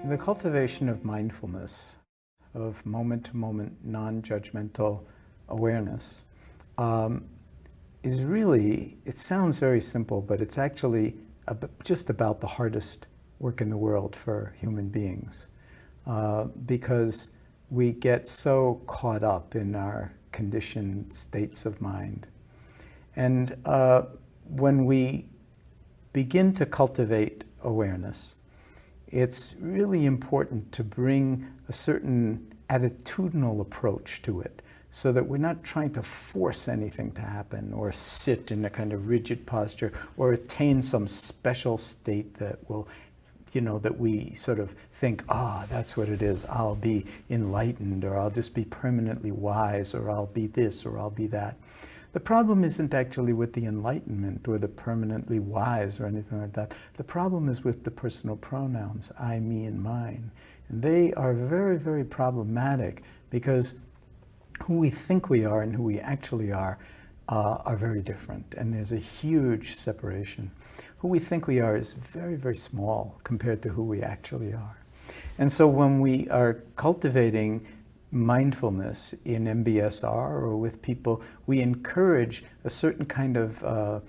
The cultivation of mindfulness, of moment-to-moment, non-judgmental awareness, is really, it sounds very simple, but it's actually just about the hardest work in the world for human beings, because we get so caught up in our conditioned states of mind. And when we begin to cultivate awareness, it's really important to bring a certain attitudinal approach to it, so that we're not trying to force anything to happen or sit in a kind of rigid posture or attain some special state that will, that we sort of think, that's what it is, I'll be enlightened, or I'll just be permanently wise, or I'll be this, or I'll be that. The problem isn't actually with the enlightenment or the permanently wise or anything like that. The problem is with the personal pronouns, I, me, and mine. And they are very, very problematic, because who we think we are and who we actually are very different. And there's a huge separation. Who we think we are is very, very small compared to who we actually are. And so when we are cultivating mindfulness in MBSR or with people, we encourage a certain kind of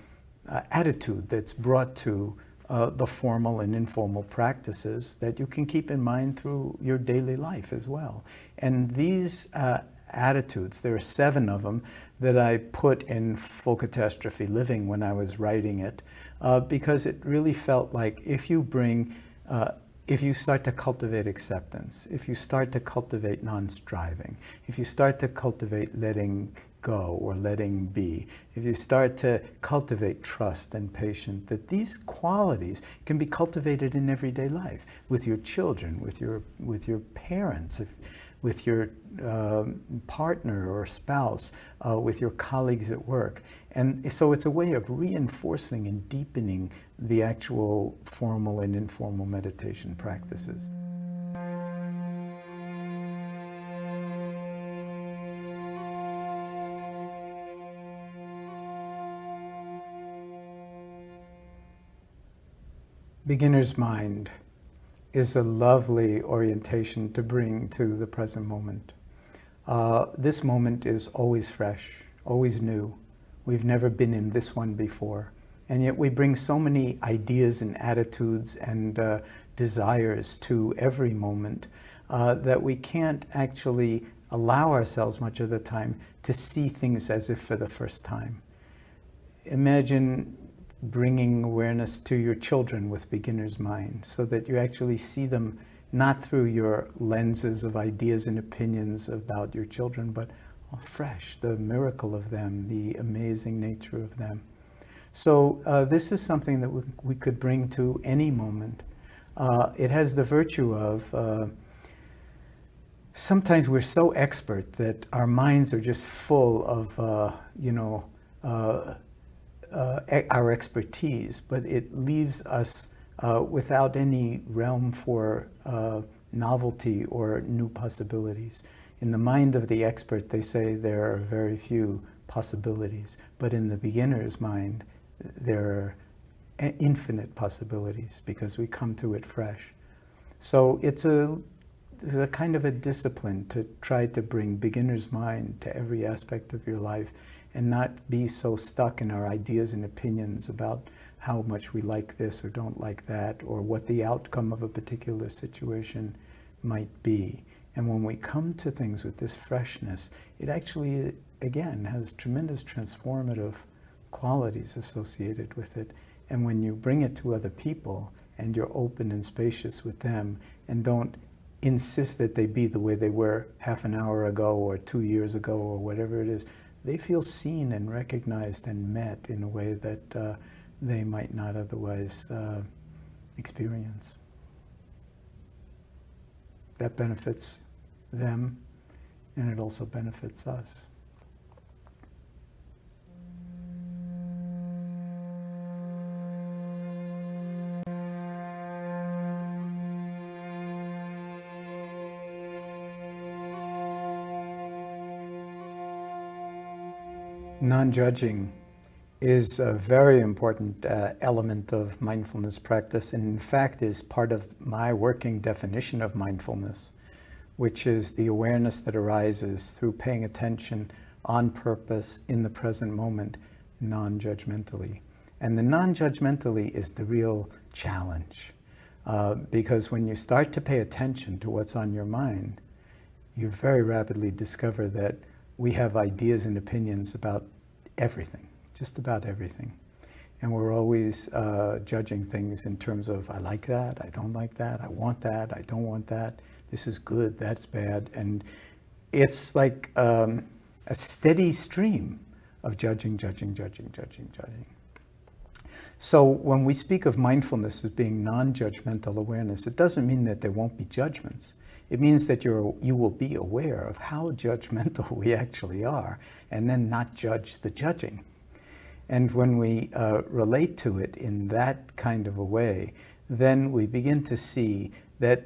attitude that's brought to the formal and informal practices that you can keep in mind through your daily life as well. And these attitudes, there are 7 of them that I put in Full Catastrophe Living when I was writing it, because it really felt like if you start to cultivate acceptance, if you start to cultivate non-striving, if you start to cultivate letting go or letting be, if you start to cultivate trust and patience, that these qualities can be cultivated in everyday life, with your children, with your parents, with your partner or spouse, with your colleagues at work. And so it's a way of reinforcing and deepening the actual formal and informal meditation practices. Beginner's mind is a lovely orientation to bring to the present moment. This moment is always fresh, always new. We've never been in this one before. And yet we bring so many ideas and attitudes and desires to every moment that we can't actually allow ourselves much of the time to see things as if for the first time. Imagine bringing awareness to your children with beginner's mind, so that you actually see them not through your lenses of ideas and opinions about your children, but fresh, the miracle of them, the amazing nature of them. So this is something that we could bring to any moment. It has the virtue of, sometimes we're so expert that our minds are just full of, our expertise, but it leaves us without any realm for novelty or new possibilities. In the mind of the expert, they say there are very few possibilities, but in the beginner's mind, there are infinite possibilities, because we come to it fresh. So it's a kind of a discipline to try to bring beginner's mind to every aspect of your life, and not be so stuck in our ideas and opinions about how much we like this or don't like that, or what the outcome of a particular situation might be. And when we come to things with this freshness, it actually, again, has tremendous transformative qualities associated with it. And when you bring it to other people, and you're open and spacious with them, and don't insist that they be the way they were half an hour ago or 2 years ago or whatever it is, they feel seen and recognized and met in a way that they might not otherwise experience. That benefits them, and it also benefits us. Non-judging is a very important element of mindfulness practice, and in fact is part of my working definition of mindfulness, which is the awareness that arises through paying attention on purpose in the present moment, non-judgmentally. And the non-judgmentally is the real challenge, because when you start to pay attention to what's on your mind, you very rapidly discover that we have ideas and opinions about everything. Just about everything. And we're always judging things in terms of, I like that, I don't like that, I want that, I don't want that, this is good, that's bad. And it's like a steady stream of judging. So when we speak of mindfulness as being non-judgmental awareness, it doesn't mean that there won't be judgments. It means that you will be aware of how judgmental we actually are, and then not judge the judging. And when we relate to it in that kind of a way, then we begin to see that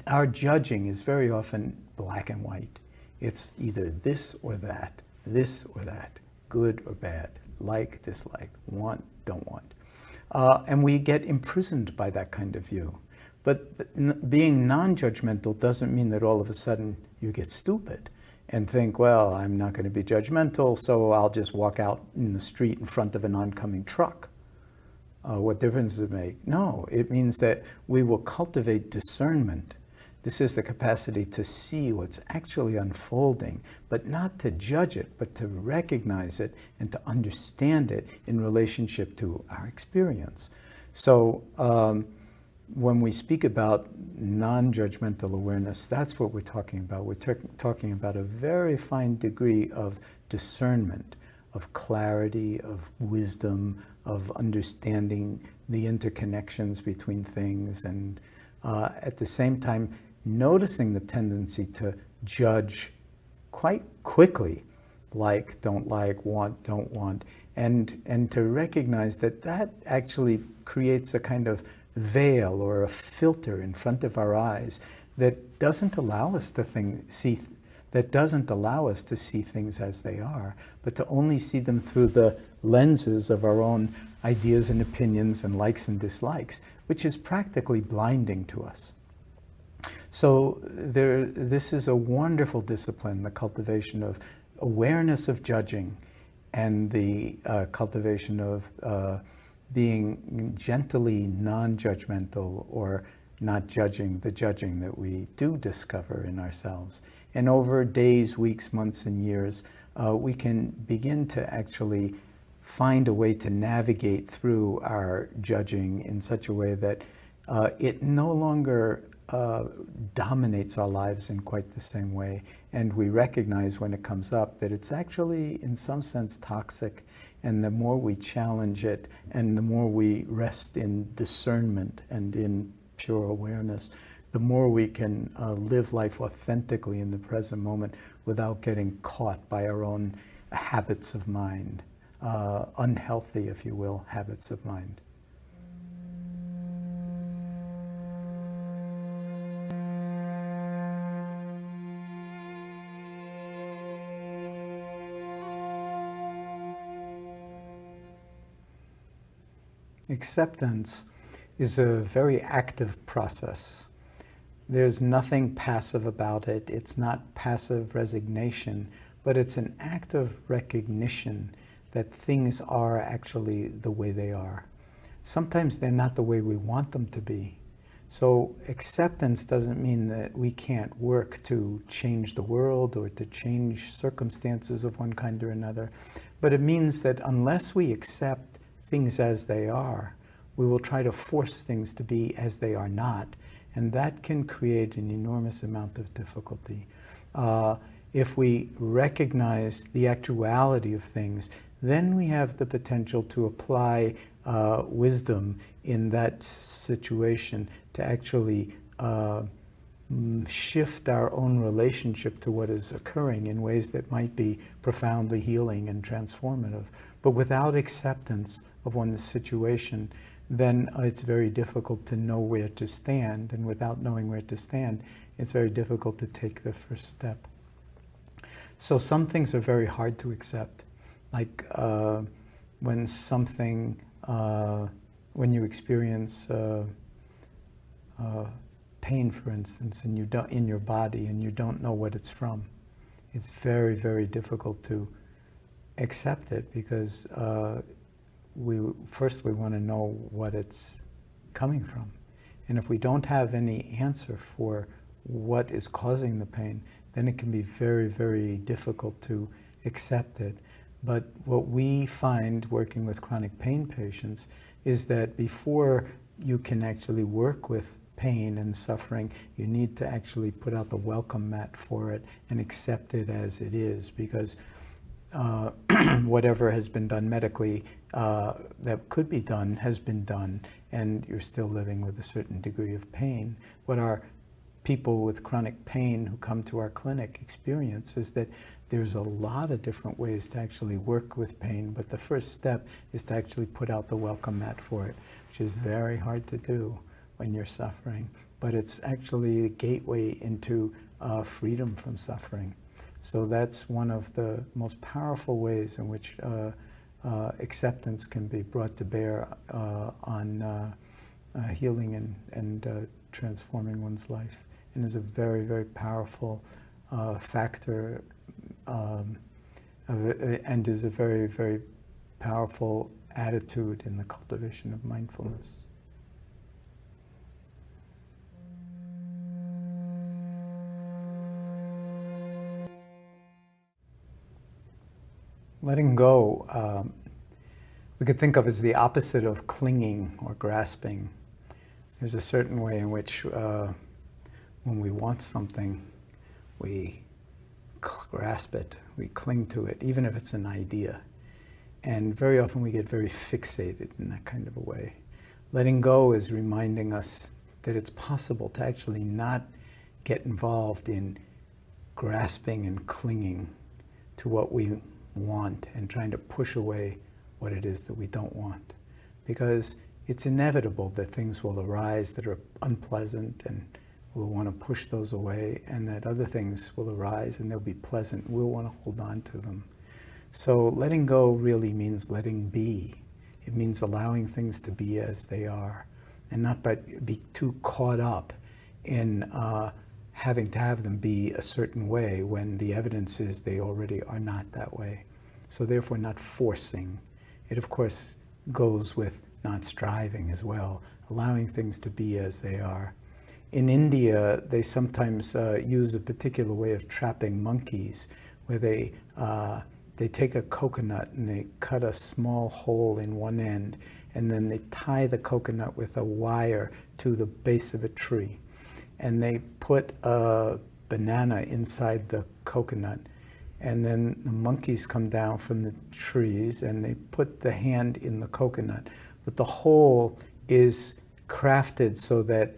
our judging is very often black and white. It's either this or that, good or bad, like, dislike, want, don't want. And we get imprisoned by that kind of view. But being non-judgmental doesn't mean that all of a sudden you get stupid and think, well, I'm not going to be judgmental, so I'll just walk out in the street in front of an oncoming truck. What difference does it make? No, it means that we will cultivate discernment. This is the capacity to see what's actually unfolding, but not to judge it, but to recognize it and to understand it in relationship to our experience. So when we speak about non-judgmental awareness, that's what we're talking about. We're talking about a very fine degree of discernment, of clarity, of wisdom, of understanding the interconnections between things, and at the same time, noticing the tendency to judge quite quickly, like, don't like, want, don't want, and to recognize that that actually creates a kind of veil or a filter in front of our eyes that doesn't allow us to see things as they are, but to only see them through the lenses of our own ideas and opinions and likes and dislikes, which is practically blinding to us. So this is a wonderful discipline, the cultivation of awareness of judging and the cultivation of being gently non-judgmental, or not judging the judging that we do discover in ourselves. And over days, weeks, months, and years, we can begin to actually find a way to navigate through our judging in such a way that it no longer dominates our lives in quite the same way. And we recognize when it comes up that it's actually, in some sense, toxic. And the more we challenge it, and the more we rest in discernment and in pure awareness, the more we can live life authentically in the present moment without getting caught by our own habits of mind, unhealthy, if you will, habits of mind. Acceptance is a very active process. There's nothing passive about it. It's not passive resignation, but it's an active recognition that things are actually the way they are. Sometimes they're not the way we want them to be. So acceptance doesn't mean that we can't work to change the world or to change circumstances of one kind or another, but it means that unless we accept things as they are, we will try to force things to be as they are not, and that can create an enormous amount of difficulty. If we recognize the actuality of things, then we have the potential to apply wisdom in that situation to actually shift our own relationship to what is occurring in ways that might be profoundly healing and transformative. But without acceptance of one's situation, then it's very difficult to know where to stand. And without knowing where to stand, it's very difficult to take the first step. So some things are very hard to accept. Like when something, when you experience pain, for instance, and you don't, in your body, and you don't know what it's from, it's very, very difficult to accept it, because we want to know what it's coming from. And if we don't have any answer for what is causing the pain, then it can be very, very difficult to accept it. But what we find working with chronic pain patients is that before you can actually work with pain and suffering, you need to actually put out the welcome mat for it and accept it as it is, because whatever has been done medically that could be done has been done, and you're still living with a certain degree of pain. What our people with chronic pain who come to our clinic experience is that there's a lot of different ways to actually work with pain, but the first step is to actually put out the welcome mat for it, which is very hard to do when you're suffering, but it's actually a gateway into freedom from suffering. So that's one of the most powerful ways in which acceptance can be brought to bear on healing and transforming one's life, and is a very, very powerful factor, and is a very, very powerful attitude in the cultivation of mindfulness. Letting go, we could think of as the opposite of clinging or grasping. There's a certain way in which when we want something, we grasp it, we cling to it, even if it's an idea. And very often we get very fixated in that kind of a way. Letting go is reminding us that it's possible to actually not get involved in grasping and clinging to what we want and trying to push away what it is that we don't want. Because it's inevitable that things will arise that are unpleasant, and we'll want to push those away, and that other things will arise and they'll be pleasant. We'll want to hold on to them. So letting go really means letting be. It means allowing things to be as they are, and not be too caught up in having to have them be a certain way when the evidence is they already are not that way. So therefore not forcing. It of course goes with not striving as well, allowing things to be as they are. In India, they sometimes use a particular way of trapping monkeys, where they take a coconut and they cut a small hole in one end, and then they tie the coconut with a wire to the base of a tree. And they put a banana inside the coconut, and then the monkeys come down from the trees and they put the hand in the coconut. But the hole is crafted so that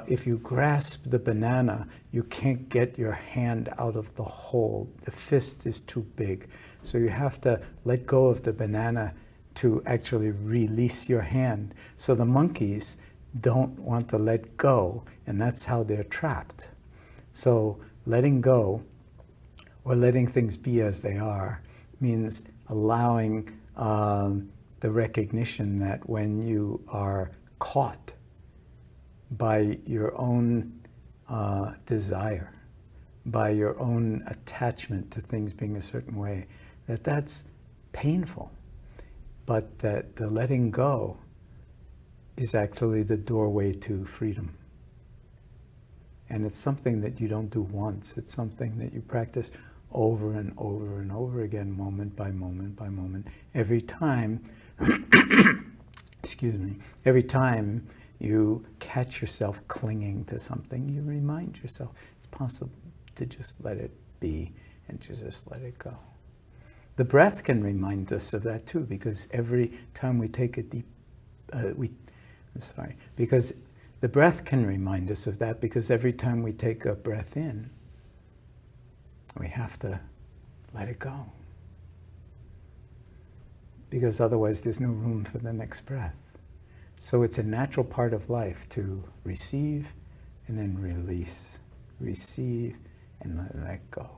if you grasp the banana, you can't get your hand out of the hole. The fist is too big. So you have to let go of the banana to actually release your hand. So the monkeys don't want to let go, and that's how they're trapped. So letting go, or letting things be as they are, means allowing the recognition that when you are caught by your own desire, by your own attachment to things being a certain way, that's painful, but that the letting go is actually the doorway to freedom. And it's something that you don't do once. It's something that you practice over and over and over again, moment by moment by moment. Every time, excuse me, every time you catch yourself clinging to something, you remind yourself it's possible to just let it be and to just let it go. The breath can remind us of that too, because every time we take a deep, because the breath can remind us of that, because every time we take a breath in, we have to let it go. Because otherwise there's no room for the next breath. So it's a natural part of life to receive and then release. Receive and let go.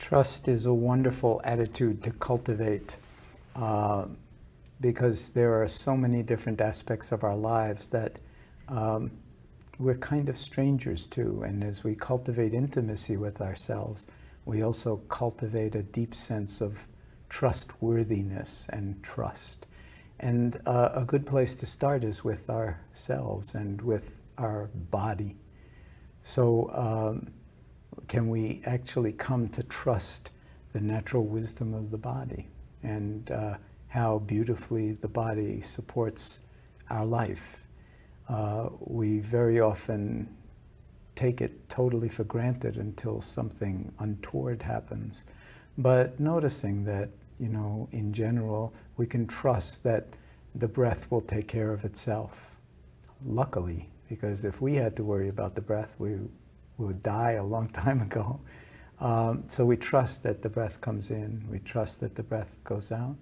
Trust is a wonderful attitude to cultivate because there are so many different aspects of our lives that we're kind of strangers to. And as we cultivate intimacy with ourselves, we also cultivate a deep sense of trustworthiness and trust. And a good place to start is with ourselves and with our body. So can we actually come to trust the natural wisdom of the body and how beautifully the body supports our life? We very often take it totally for granted until something untoward happens. But noticing that, you know, in general, we can trust that the breath will take care of itself. Luckily, because if we had to worry about the breath, we would die a long time ago. So we trust that the breath comes in. We trust that the breath goes out.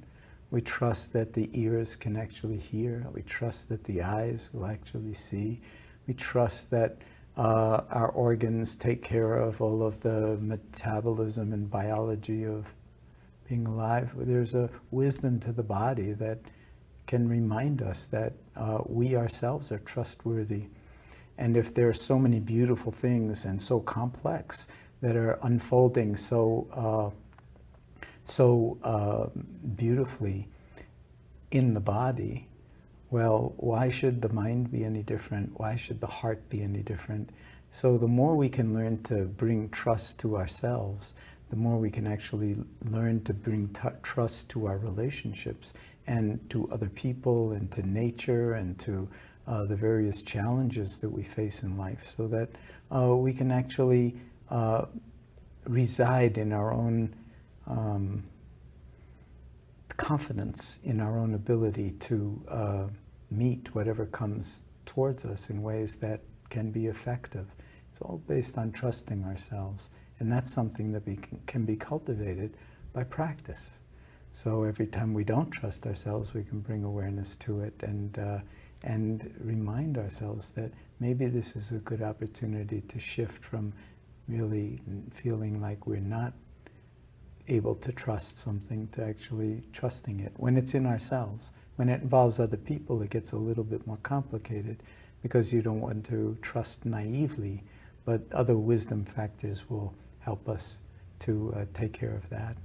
We trust that the ears can actually hear. We trust that the eyes will actually see. We trust that our organs take care of all of the metabolism and biology of being alive. There's a wisdom to the body that can remind us that we ourselves are trustworthy. And if there are so many beautiful things and so complex that are unfolding so beautifully in the body, well, why should the mind be any different? Why should the heart be any different? So the more we can learn to bring trust to ourselves, the more we can actually learn to bring trust to our relationships and to other people and to nature and to the various challenges that we face in life, so that we can actually reside in our own confidence in our own ability to meet whatever comes towards us in ways that can be effective. It's all based on trusting ourselves, and that's something that can be cultivated by practice. So every time we don't trust ourselves, we can bring awareness to it and remind ourselves that maybe this is a good opportunity to shift from really feeling like we're not able to trust something to actually trusting it when it's in ourselves. When it involves other people, it gets a little bit more complicated because you don't want to trust naively, but other wisdom factors will help us to take care of that.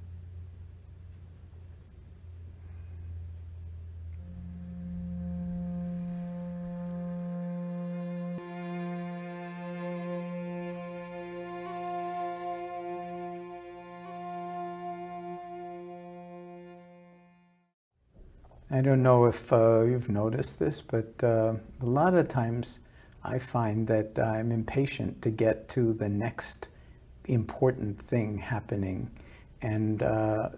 I don't know if you've noticed this, but a lot of times I find that I'm impatient to get to the next important thing happening, and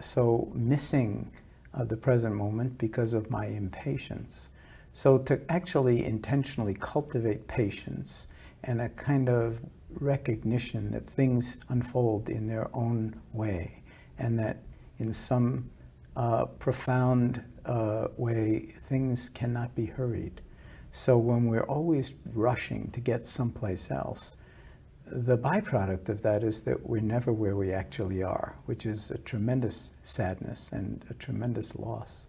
so missing the present moment because of my impatience. So to actually intentionally cultivate patience and a kind of recognition that things unfold in their own way, and that in some profound way, things cannot be hurried. So when we're always rushing to get someplace else, the byproduct of that is that we're never where we actually are, which is a tremendous sadness and a tremendous loss.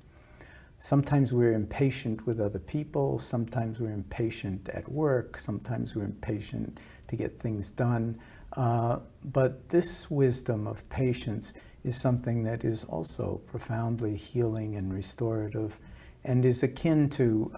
Sometimes we're impatient with other people, sometimes we're impatient at work, sometimes we're impatient to get things done. But this wisdom of patience is something that is also profoundly healing and restorative, and is akin to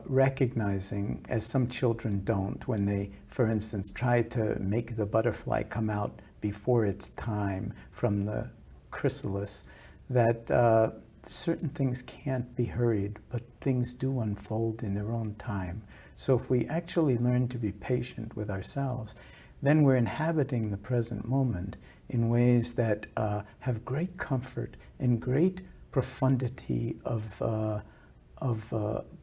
recognizing, as some children don't, when they, for instance, try to make the butterfly come out before its time from the chrysalis, that certain things can't be hurried, but things do unfold in their own time. So if we actually learn to be patient with ourselves, then we're inhabiting the present moment in ways that have great comfort and great profundity of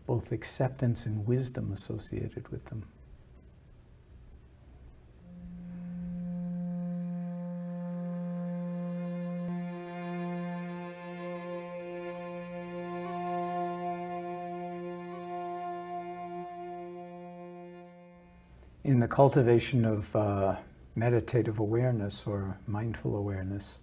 both acceptance and wisdom associated with them. In the cultivation of meditative awareness or mindful awareness,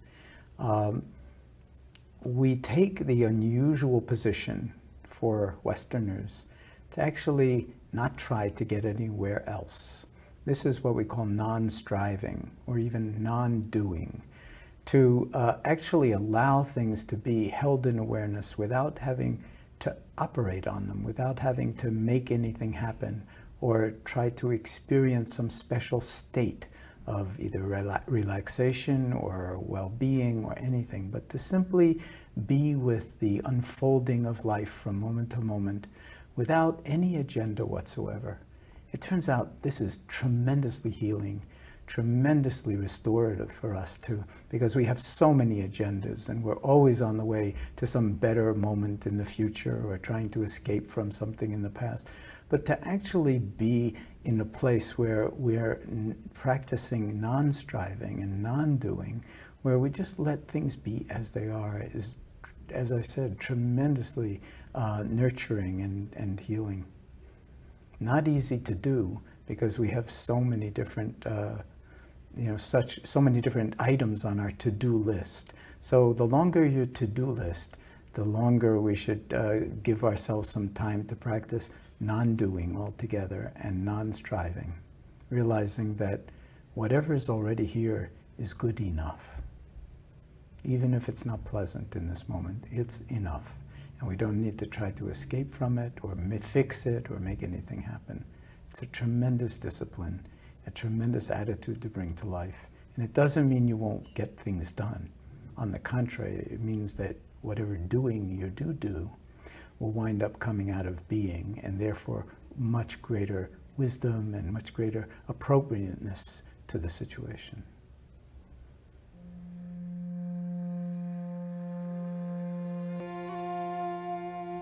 we take the unusual position for Westerners to actually not try to get anywhere else. This is what we call non-striving or even non-doing, to actually allow things to be held in awareness without having to operate on them, without having to make anything happen or try to experience some special state of either relaxation or well-being or anything, but to simply be with the unfolding of life from moment to moment without any agenda whatsoever. It turns out this is tremendously healing, tremendously restorative for us too, because we have so many agendas and we're always on the way to some better moment in the future or trying to escape from something in the past. But to actually be in a place where we're practicing non-striving and non-doing, where we just let things be as they are, is, as I said, tremendously nurturing and healing. Not easy to do because we have so many different, so many different items on our to-do list. So the longer your to-do list, the longer we should give ourselves some time to practice non-doing altogether and non-striving, realizing that whatever is already here is good enough. Even if it's not pleasant in this moment, it's enough. And we don't need to try to escape from it or fix it or make anything happen. It's a tremendous discipline, a tremendous attitude to bring to life. And it doesn't mean you won't get things done. On the contrary, it means that whatever doing you do will wind up coming out of being, and therefore much greater wisdom and much greater appropriateness to the situation.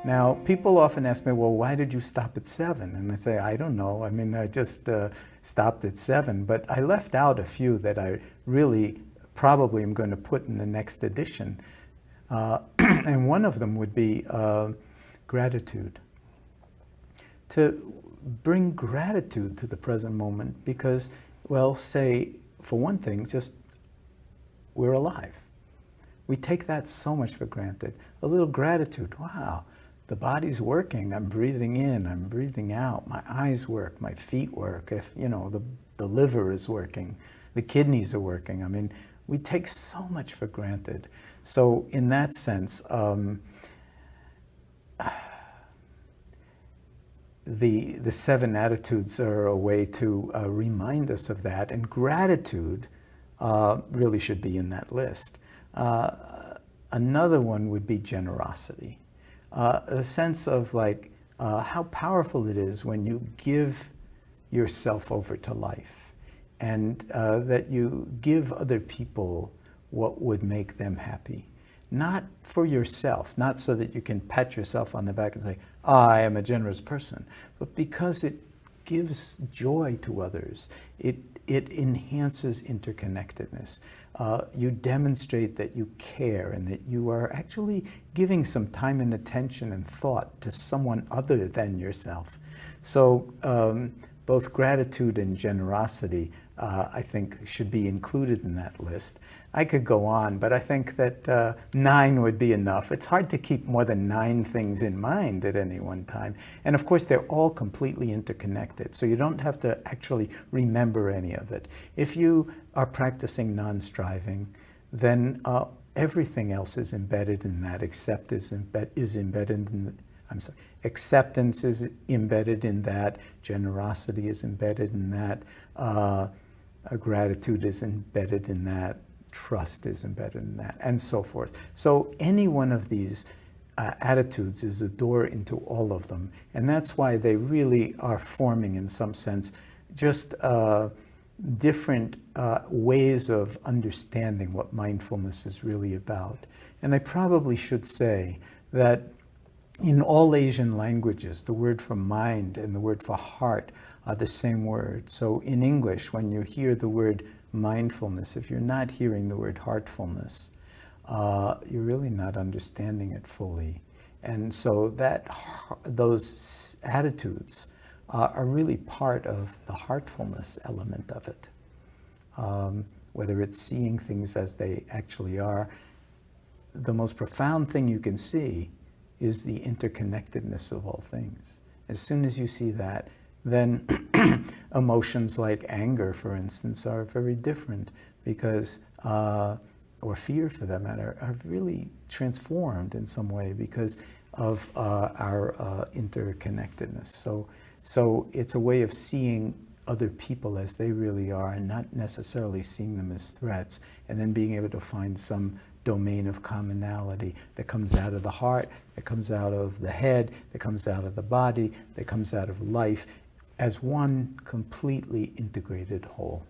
Now, people often ask me, well, why did you stop at 7? And I say, I don't know. I mean, I just stopped at 7, but I left out a few that I really probably am going to put in the next edition. And one of them would be gratitude. To bring gratitude to the present moment because, well, say, for one thing, just we're alive. We take that so much for granted. A little gratitude, wow. The body's working, I'm breathing in, I'm breathing out, my eyes work, my feet work, if, the liver is working, the kidneys are working. I mean, we take so much for granted. So in that sense, the 7 attitudes are a way to remind us of that, and gratitude really should be in that list. Another one would be generosity. A sense of how powerful it is when you give yourself over to life and that you give other people what would make them happy. Not for yourself, not so that you can pat yourself on the back and say, I am a generous person, but because it gives joy to others. It enhances interconnectedness. You demonstrate that you care and that you are actually giving some time and attention and thought to someone other than yourself. So both gratitude and generosity, I think, should be included in that list. I could go on, but I think that 9 would be enough. It's hard to keep more than 9 things in mind at any one time. And of course, they're all completely interconnected, so you don't have to actually remember any of it. If you are practicing non-striving, then everything else is embedded in that. Acceptance is embedded in acceptance is embedded in that. Generosity is embedded in that. Gratitude is embedded in that. Trust is embedded in that, and so forth. So any one of these attitudes is a door into all of them, and that's why they really are forming, in some sense, just different ways of understanding what mindfulness is really about. And I probably should say that in all Asian languages, the word for mind and the word for heart are the same word. So in English, when you hear the word mindfulness, if you're not hearing the word heartfulness, you're really not understanding it fully. And so those attitudes are really part of the heartfulness element of it. whether it's seeing things as they actually are, the most profound thing you can see is the interconnectedness of all things. As soon as you see that, then emotions like anger, for instance, are very different because, or fear for that matter, are really transformed in some way because of our interconnectedness. So it's a way of seeing other people as they really are and not necessarily seeing them as threats, and then being able to find some domain of commonality that comes out of the heart, that comes out of the head, that comes out of the body, that comes out of life as one completely integrated whole.